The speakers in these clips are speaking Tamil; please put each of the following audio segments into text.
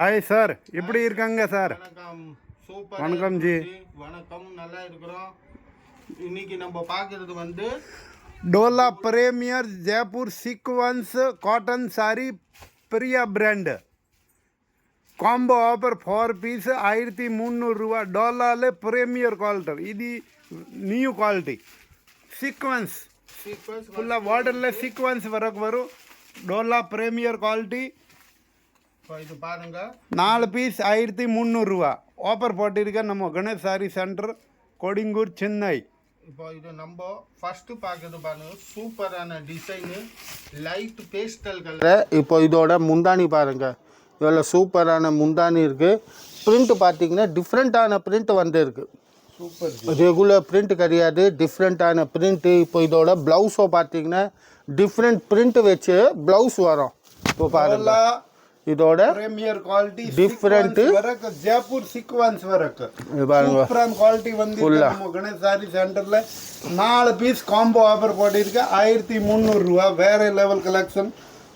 ஹாய் சார், எப்படி இருக்காங்க சார்? வணக்கம். சூப்பர். வணக்கம் ஜி. வணக்கம், நல்லா இருக்கிறோம். இன்னைக்கு நம்ம பார்க்கறது வந்து Dola premier Jaipur sequins cotton sari Priya brand combo offer 4 piece 1300 ரூபா. டோலால பிரீமியர் குவாலிட்டி. இது நியூ குவாலிட்டி சீக்வன்ஸ் ஃபுல்லாக வாட்டரில் சீக்வன்ஸ் வரும். Dola premier quality. இது பாருங்க, 4 பீஸ் 1300 ரூபா. ஆஃபர் போட்டிருக்கேன் நம்ம கணேஷ் சாரி சென்டர், கொடிங்கூர், சென்னை. இப்போ இது நம்ம ஃபர்ஸ்ட் பார்க்கறது பாருங்க, சூப்பரான டிசைனு, லைட் பேஸ்டல் கலர். இப்போ இதோட முந்தானி பாருங்க, இவ்வளோ சூப்பரான முந்தானி இருக்கு. பிரிண்ட் பார்த்தீங்கன்னா டிஃப்ரெண்ட்டான பிரிண்ட் வந்து இருக்கு. சூப்பர். ரெகுலர் பிரிண்ட் கிடையாது, டிஃப்ரெண்ட்டான பிரிண்ட்டு. இப்போ இதோட ப்ளவுஸோ பார்த்தீங்கன்னா டிஃப்ரெண்ட் பிரிண்ட் வச்சு ப்ளவுஸ் வரும். இப்போ பாருங்க, இதோட பிரீமியர் குவாலிட்டி டிஃபரெண்ட் வரக்கு ஜெய்ப்பூர் சீக்வன்ஸ் வரக்கு சூப்பரான குவாலிட்டி வந்து நம்ம கணேஷ் சாரி சென்டர்ல 4 பீஸ் காம்போ ஆஃபர் போட்டிருக்கு. 1300 ரூபா. வேற லெவல் கலெக்ஷன்,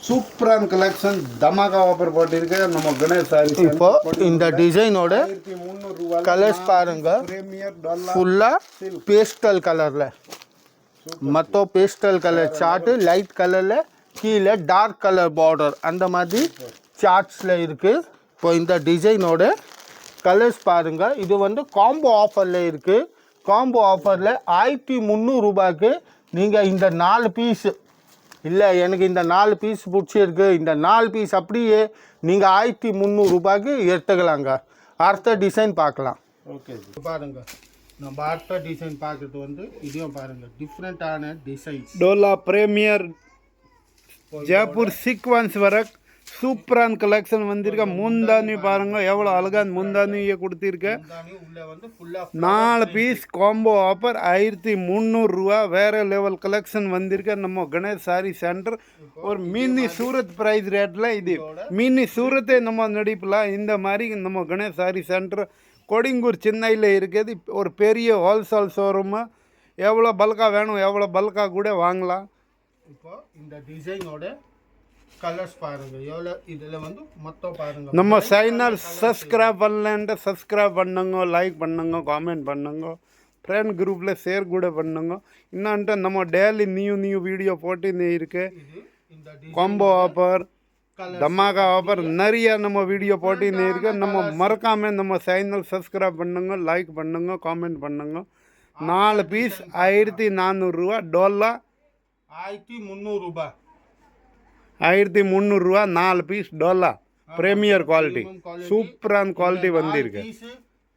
சூப்பரான கலெக்ஷன், தமாகா ஆஃபர் போட்டிருக்கு நம்ம கணேஷ் சாரி. இப்போ இந்த டிசைனோட 1300 ரூபா. கலர்ஸ் பாருங்க, பிரீமியர் டாலர் ஃபுல்லா பேஸ்டல் கலர்ல, மொத்த பேஸ்டல் கலர் சார்ட், லைட் கலர்ல கீழே டார்க் கலர் பார்டர், அந்த மாதிரி சார்ட்ஸில் இருக்குது. இப்போ இந்த டிசைனோட கலர்ஸ் பாருங்கள். இது வந்து காம்போ ஆஃபரில் இருக்குது. காம்போ ஆஃபரில் 1300 ரூபாய்க்கு நீங்கள் இந்த 4 பீஸு, இல்லை எனக்கு இந்த 4 பீஸ் பிடிச்சிருக்கு, இந்த 4 பீஸ் அப்படியே நீங்கள் 1300 ரூபாய்க்கு எடுத்துக்கலாங்க. அடுத்த டிசைன் பார்க்கலாம். ஓகே பாருங்க, நம்ம அடுத்த டிசைன் பார்க்குறது வந்து இதையும் பாருங்கள், டிஃப்ரெண்ட்டான designs. Dola premier Jaipur sequence வரக் சூப்பரான கலெக்ஷன் வந்திருக்க. முந்தானி பாருங்க, எவ்வளோ அழகான முந்தானியை கொடுத்திருக்க. 4 பீஸ் காம்போ ஆஃபர் 1300 ரூபா. வேற லெவல் கலெக்ஷன் வந்திருக்க நம்ம கணேஷ் சாரி சென்டர். ஒரு மினி சூரத் ப்ரைஸ் ரேட்டில் இது மினி சூரத்தை நம்ம நடிப்பலாம். இந்த மாதிரி நம்ம கணேஷ் சாரி சென்டர் கொடிங்கூர், சென்னையில் இருக்குது. ஒரு பெரிய ஹோல்சேல் ஷோரூமு. எவ்வளோ பல்காக வேணும், எவ்வளோ பல்காக கூட வாங்கலாம். இப்போ இந்த டிசைனோட கலர்ஸ் பாருங்க, எவ்வளோ இதில் வந்து மொத்தம் பாருங்க. நம்ம சேனல் சப்ஸ்கிரைப் பண்ணலன்ட்டு சப்ஸ்கிரைப் பண்ணுங்க, லைக் பண்ணுங்க, காமெண்ட் பண்ணுங்க, ஃப்ரெண்ட் குரூப்பில் ஷேர் கூட பண்ணுங்க. இன்னொன்ட்டு நம்ம டெய்லி நியூ வீடியோ போட்டுன்னே இருக்கு. காம்போ ஆஃபர், தமாகா ஆஃபர் நிறைய நம்ம வீடியோ போட்டுன்னே இருக்கு. நம்ம மறக்காமல் நம்ம சேனல் சப்ஸ்கிரைப் பண்ணுங்க, லைக் பண்ணுங்க, காமெண்ட் பண்ணுங்க. 4 பீஸ் 1400 ரூபா. டோலா 1300 ரூபாய். 1300 ரூபா. 4 பீஸ் டோலா பிரீமியர் குவாலிட்டி, சூப்பரான குவாலிட்டி வந்திருக்கு.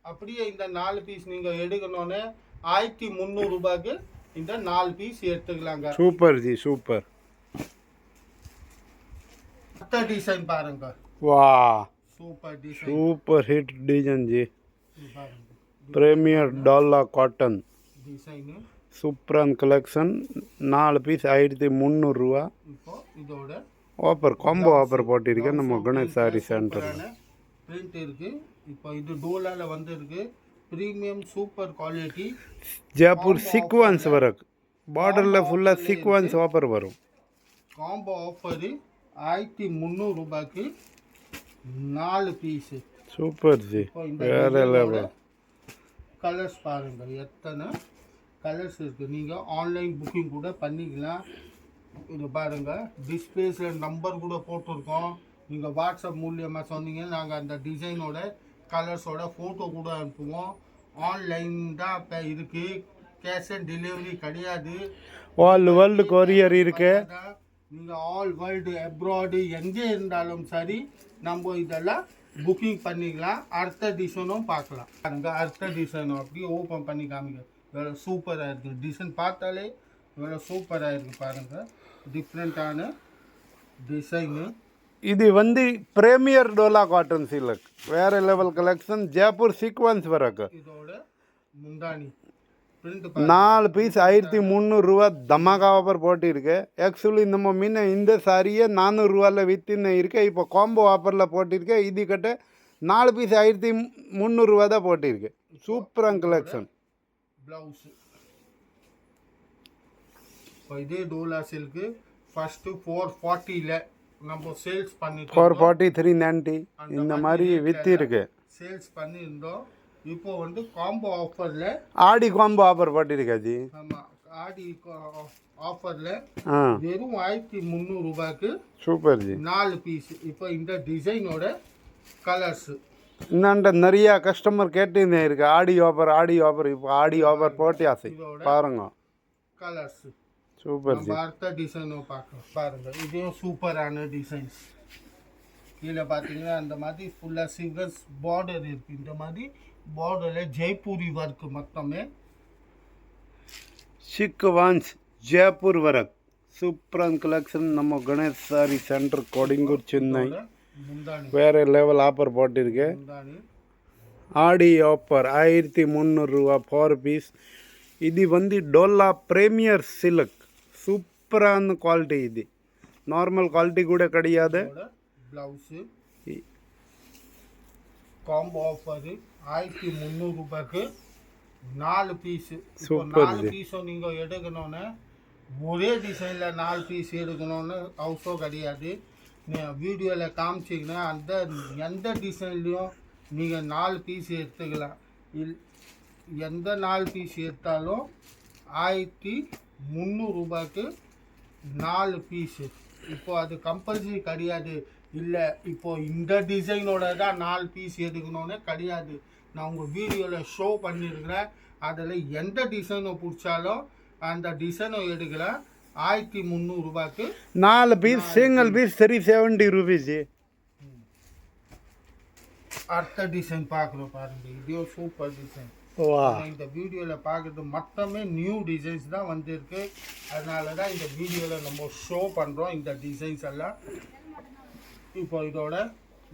அப்படியே இந்த 4 பீஸ் நீங்கள் எடுக்கணும்னு 1300 ரூபாய்க்கு இந்த 4 பீஸ் எடுத்துக்கலாங்க. Super G, super. அடுத்த டிசைன் பாருங்க. வா, super design, super hit design G. Premier Dola cotton design, சூப்பரான கலெக்ஷன். 4 பீஸ் 1300 ரூபா. இப்போ இதோட ஆஃபர், காம்போ ஆஃபர் போட்டிருக்கேன் நம்ம கணேஷ் சாரி சென்டரில். பிரிண்ட் இருக்குது. இப்போ இது டோலால வந்து இருக்கு. Premium super quality Jaipur sequence வரும். பார்டரில் ஃபுல்லாக சீக்வன்ஸ் ஆஃபர் வரும். காம்போ ஆஃபர் 1300 ரூபாய்க்கு 4 பீஸு. சூப்பர் ஜி, வேற லெவல். கலர்ஸ் பாருங்கள், எத்தனை கலர்ஸ் இருக்குது. நீங்கள் ஆன்லைன் புக்கிங் கூட பண்ணிக்கலாம். இது பாருங்கள், டிஸ்பிளேஸில் நம்பர் கூட போட்டிருக்கோம். நீங்கள் வாட்ஸ்அப் மூலியமாக சொன்னீங்கன்னா நாங்கள் அந்த டிசைனோட கலர்ஸோட ஃபோட்டோ கூட அனுப்புவோம். ஆன்லைன் தான் இப்போ இருக்குது, கேஷ் ஆன் டெலிவரி கிடையாது. ஆல் வேர்ல்டு கொரியர் இருக்கு. நீங்கள் ஆல் வேர்ல்டு அப்ராடு எங்கே இருந்தாலும் சரி நம்ம இதெல்லாம் புக்கிங் பண்ணிக்கலாம். அடுத்த டிசைனும் பார்க்கலாம். பாருங்கள், அடுத்த டிசைனும் அப்படியே ஓப்பன் பண்ணி காமிக்க. எவ்வளோ சூப்பராக இருக்குது. டிசைன் பார்த்தாலே எவ்வளோ சூப்பராக இருக்குது பாருங்கள். டிஃப்ரெண்ட்டான டிசைனு. இது வந்து பிரீமியர் டோலா காட்டன் சில்க், வேற லெவல் கலெக்ஷன். ஜெய்ப்பூர் சீக்வன்ஸ் வரக்கு. இதோட முந்தானி பிரிண்ட் 4 பீஸ் 1300 ரூபா. தமாகா ஆஃபர் போட்டிருக்கு. ஆக்சுவலி நம்ம முன்ன இந்த சாரியே 400 ரூபாயில் வித்தின்னு இருக்கு. இப்போ காம்போ ஆஃபரில் போட்டிருக்கேன். இது கிட்ட 4 பீஸ் 1300 ரூபா தான் போட்டிருக்கு. சூப்பரான கலெக்ஷன். ப்ளவுஸு இப்போ இதே டோலா சில்க்கு ஃபஸ்ட்டு 440ல் நம்ம சேல்ஸ் பண்ணிட்டு 440 390 இந்த மாதிரி வித்து இருக்கு. சேல்ஸ் பண்ணியிருந்தோம். இப்போ வந்து காம்போ ஆஃபரில் ஆடி காம்போ ஆஃபர் போட்டிருக்காஜி. ஆமாம், ஆடி ஆஃபரில் ஆ வெறும் 1300 ரூபாய்க்கு சூப்பர் ஜி. 4 பீஸ். இப்போ இந்த டிசைனோட கலர்ஸு இந்தாண்ட நிறைய கஸ்டமர் கேட்டுன்னே இருக்கு ஆடி ஆஃபர் இப்போ ஆடி ஆஃபர் போட்டியாசி பாருங்க. Colours super G. நம்ம அடுத்த டிசைனும் பார்க்கலாம் பாருங்கள். இதுவும் சூப்பரான டிசைன்ஸ். கீழே பார்த்தீங்கன்னா அந்த மாதிரி ஃபுல்லாக சில்வர்ஸ் பார்டர் இருக்குது. இந்த மாதிரி பார்டரில் ஜெய்ப்பூரி ஒர்க்கு மொத்தமே. சிக்வான்ஸ் ஜெய்ப்பூர் வரக் சூப்பரான கலெக்ஷன் நம்ம கணேஷ் சாரி சென்டர் கோடிங்கூர் சென்னை. முந்தானி வேறு லெவல் ஆஃபர் போட்டிருக்கு. முந்தானி ஆடி ஆஃபர் 1300 ரூபா 4 பீஸ். இது வந்து டோலா பிரீமியர் சில்க் சூப்பரான குவாலிட்டி. இது நார்மல் குவாலிட்டி கூட கிடையாது. ப்ளவுஸு காம்போ ஆஃபரு 1300 ரூபாய்க்கு 4 பீஸு. சூப்பர் 4 பீஸும் நீங்கள் எடுக்கணுன்னு ஒரே டிசைனில் 4 பீஸ் எடுக்கணும்னு அவசியம் கிடையாது. நீங்கள் வீடியோவில் காமிச்சிங்கன்னா அந்த எந்த டிசைன்லேயும் நீங்கள் 4 பீஸ் எடுத்துக்கலாம். எந்த 4 பீஸ் எடுத்தாலும் 1300 ரூபாய்க்கு 4 பீஸு. இப்போ அது கம்பல்சரி கிடையாது. இல்லை இப்போ இந்த டிசைனோட தான் 4 பீஸ் எடுக்கணும்னு கிடையாது. நான் உங்கள் வீடியோவில் ஷோ பண்ணியிருக்கிறேன். அதில் எந்த டிசைனை பிடிச்சாலும் அந்த டிசைனை எடுக்கலாம். 1300 ரூபாய்க்கு 4 பீஸ் சிங்கிள் பீஸ் 370 ரூபீஸ். அடுத்த டிசைன் பார்க்குறோம் பாருங்க. இது சூப்பர் டிசைன். வா இந்த வீடியோவில் பார்க்குறது மொத்தமே நியூ டிசைன்ஸ் தான் வந்திருக்கு. அதனால தான் இந்த வீடியோவில் நம்ம ஷோ பண்ணுறோம் இந்த டிசைன்ஸ் எல்லாம். இப்போ இதோட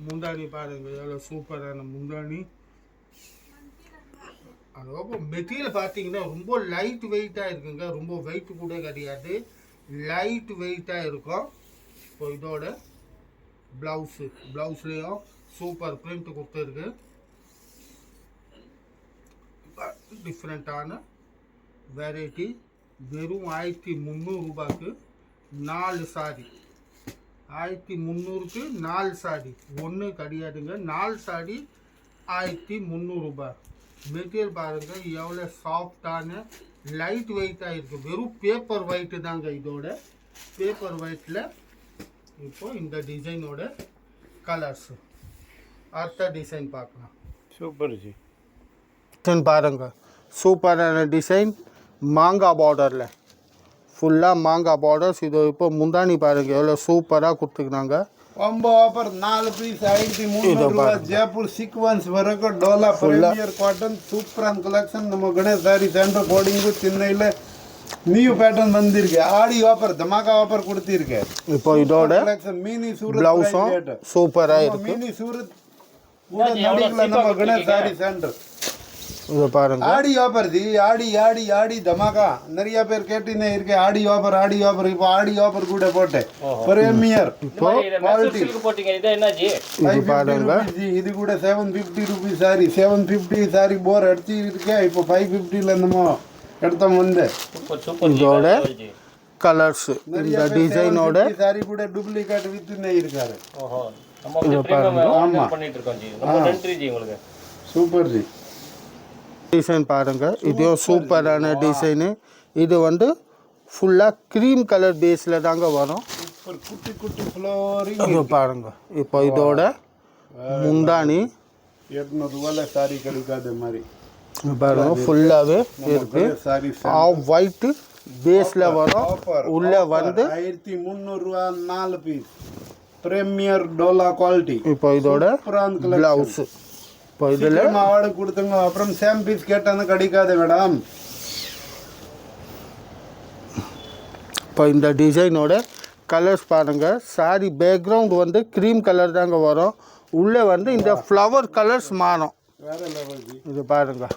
முந்தானி பாருங்க, எவ்வளோ சூப்பரான முந்தானி. அதுக்கப்புறம் மெட்டீரியல் பார்த்தீங்கன்னா ரொம்ப லைட் வெயிட்டாக இருக்குங்க. ரொம்ப வெயிட் கூட கிடையாது, லைட் வெயிட்டாக இருக்கும். இப்போ இதோட ப்ளவுஸ்லேயும் சூப்பர் பிரிண்ட் கொடுத்துருக்கு. டிஃப்ரெண்ட்டான வெரைட்டி. வெறும் 1300 ரூபாய்க்கு 4 சாரி. 1300க்கு 4 சாரி, ஒன்று கிடையாதுங்க. 4 சாரி 1300 ரூபாய். மெட்டீரியல் பாருங்கள் எவ்வளோ சாஃப்டான லைட் வெயிட்டாக இருக்குது. வெறும் பேப்பர் ஒயிட்டு தாங்க இதோட. பேப்பர் ஒயிட்டில் இப்போ இந்த டிசைனோட கலர்ஸு. அடுத்த டிசைன் பார்க்கலாம். Super G. டிசைன் பாருங்கள், சூப்பரான டிசைன். மாங்காய் பார்டரில் ஃபுல்லாக மாங்காய் பார்டர்ஸ். இது இப்போ முந்தானி பாருங்கள் எவ்வளோ சூப்பராக கொடுத்துக்கிறாங்க. காம்போ ஆஃபர் 4 பீஸ் 1300 ரூபா. ஜெய்ப்பூர் சீக்வன்ஸ் வரைக்கும் டோலா பிரீமியர் காட்டன் சூப்பரான கலெக்ஷன். நம்ம கணேஷ் சாரி சென்டர் கோடிங்கூர் சென்னையில் நியூ பேட்டர்ன் வந்திருக்கு. ஆடி ஆஃபர் தமாக்கா ஆஃபர் கொடுத்திருக்கு. இப்போ இதோட கலெக்ஷன் மினி சூரத் ப்ளவுஸும் சூப்பராக இருக்கு. மினி சூரத் கூட நடிக்கல நம்ம கணேஷ் சாரி சென்டர். இதை பாருங்க, ஆடி ஆஃபர் ஜி. ஆடி ஆடி ஆடி தமாக்கா நிறைய பேர் கேட்டுனே இருக்கு. ஆடி ஆஃபர் ஆடி ஆஃபர். இப்போ ஆடி ஆஃபர் கூட போட்டேன். பிரீமியர் இப்போ குவாலிட்டி இது பாருங்க. இது கூட 750 ரூபீஸ் சாரி. 750 சாரி போர் அடிச்சு இருக்கேன். இப்போ 550ல நம்ம எடுத்தோம் வந்து. இதோட கலர்ஸ் இந்த டிசைனோட சாரி கூட டூப்ளிகேட் வித்துனே இருக்காரு. இதை பாருங்க. Super G. டிசைன் பாருங்க, இதுவும் சூப்பரான டிசைனு. இது வந்து ஃபுல்லாக க்ரீம் கலர் பேஸில் தாங்க வரும். சூப்பர் குட்டி குட்டி ஃப்ளோரிங். இது பாருங்க. இப்போ இதோட முந்தானி 200 ரூபாயில சாரி கிடைக்காத மாதிரி பாருங்க ஃபுல்லாகவே இருக்கு. சாரி ஆஃப் ஒயிட் பேஸில் வரும். உள்ளே வந்து 1300 ரூபா 4 பீஸ் பிரீமியர் டோலா குவாலிட்டி. இப்போ இதோட ப்ளவுஸ். இப்போ இதில் மாவாடு கொடுத்துங்க. அப்புறம் சேம் பீஸ் கேட்டாங்க கிடைக்காது மேடம். இப்போ இந்த டிசைனோட கலர்ஸ் பாருங்கள். சாரி பேக்ரவுண்ட் வந்து க்ரீம் கலர் தாங்க வரும். உள்ளே வந்து இந்த ஃப்ளவர் கலர்ஸ் மாறும். வேற லெவல் ஜி. இது பாருங்கள்.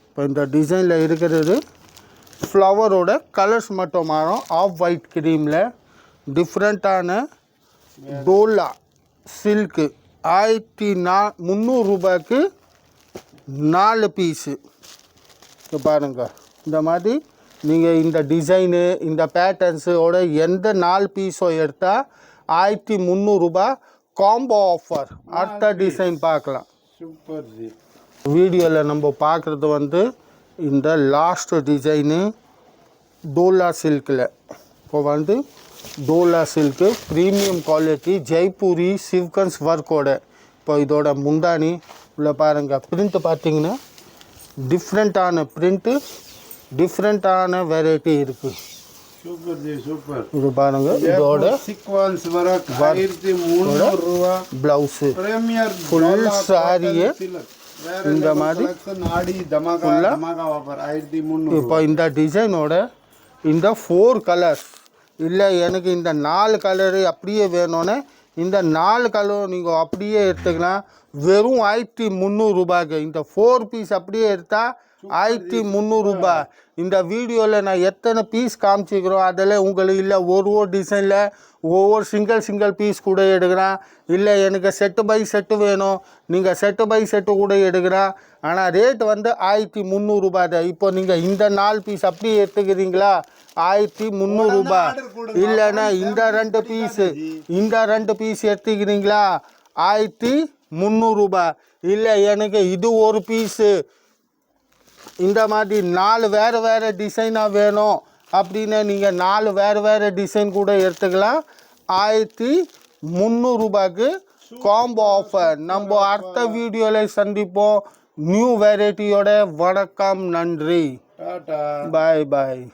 இப்போ இந்த டிசைனில் இருக்கிறது ஃப்ளவரோட கலர்ஸ் மட்டும் மாறும். ஆஃப் ஒயிட் க்ரீமில் டிஃப்ரெண்ட்டான டோலா சில்க்கு 1300 ரூபாய்க்கு 4 பீஸு. இப்போ பாருங்கள், இந்த மாதிரி நீங்கள் இந்த டிசைனு இந்த பேட்டர்ன்ஸோட எந்த 4 பீஸோ எடுத்தால் 1300 ரூபாய் காம்போ ஆஃபர். அடுத்த டிசைன் பார்க்கலாம். Super G. வீடியோவில் நம்ம பார்க்குறது வந்து இந்த லாஸ்ட் டிசைனு டோலா சில்கில். இப்போ வந்து Dola silk premium quality Jaipuri சிவ்கன்ஸ் ஒர்க்கோட. இப்போ இதோட முந்தானி உள்ள பாருங்கள், பிரிண்ட்டு பார்த்தீங்கன்னா டிஃப்ரெண்ட்டான பிரிண்ட்டு, டிஃப்ரெண்ட்டான வெரைட்டி இருக்குது. Super G super. இது பாருங்கள், இதோட சீக்வன்ஸ் ஒர்க் 1300 ரூபா. ப்ளவுஸு பிரீமியர் ஃபுல் சாரியே இந்த மாதிரி நாடி தமாகா தமாகா ஆஃபர் 1300. இப்போ இந்த டிசைனோட இந்த 4 கலர்ஸ் இல்லை எனக்கு இந்த 4 கலரு அப்படியே வேணும்னே இந்த 4 கலர் நீங்கள் அப்படியே எடுத்துக்கலாம். வெறும் 1300 ரூபாய்க்கு இந்த 4 பீஸ் அப்படியே எடுத்தால் 1300 ரூபாய். இந்த வீடியோவில் நான் எத்தனை பீஸ் காமிச்சிக்கிறோம் அதில் உங்களுக்கு இல்லை ஒரு டிசைனில் ஒவ்வொரு சிங்கிள் பீஸ் கூட எடுக்கிறேன். இல்லை எனக்கு செட்டு பை செட்டு வேணும், நீங்கள் செட்டு பை செட்டு கூட எடுக்கிறேன். ஆனால் ரேட் வந்து 1300 ரூபாய் தான். இப்போ நீங்கள் இந்த 4 பீஸ் அப்படியே எடுத்துக்கிறீங்களா 1300 ரூபாய். இல்லைன்னா இந்த 2 பீஸ் எடுத்துக்கிறீங்களா 1300 ரூபாய். இல்லை எனக்கு இது ஒரு பீஸு இந்த மாதிரி 4 வேறு டிசைனாக வேணும் அப்படின்னு நீங்கள் 4 வேறு டிசைன் கூட எடுத்துக்கலாம். 1300 ரூபாய்க்கு காம்போ ஆஃபர். நம்ம அடுத்த வீடியோவில் சந்திப்போம் நியூ வெரைட்டியோட. வணக்கம், நன்றி, டாடா, பாய்.